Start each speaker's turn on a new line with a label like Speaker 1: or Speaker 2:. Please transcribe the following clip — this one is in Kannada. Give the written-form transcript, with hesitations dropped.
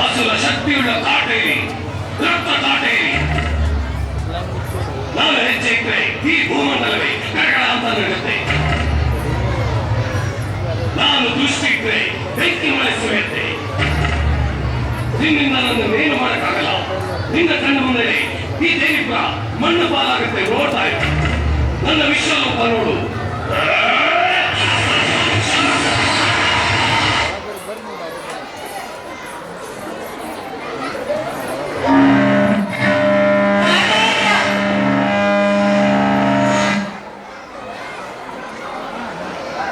Speaker 1: ಅಸುರ ಶಕ್ತಿಯುಳ್ಳ ಕಾಟೇರಿ, ರಕ್ತ ಕಾಟೇರಿ. ನಾನು ಹೆಜ್ಜೆ ಇಟ್ಟರೆ ಈ ಭೂಮಂಡಲವೇ ಕರಗಳ ಅಂತ ನಡೆಯುತ್ತೆ. ನಾನು ದೃಷ್ಟಿ ಇಟ್ಟರೆ ಬೆಂಕಿ ಮಳೆಸುವಂತೆ. ನಿನ್ನಿಂದ ನನ್ನ ಏನು ಮಾಡಕ್ಕಾಗಲ್ಲ. ನಿನ್ನ ಕಣ್ಣು ಮುಂದೆ ಈ ದೇವಿಪುರ ಮಣ್ಣು ಪಾಲಾಗುತ್ತೆ. ನೋಡ್ತಾ ಇತ್ತು ನನ್ನ ವಿಶ್ವರೂಪ ನೋಡು.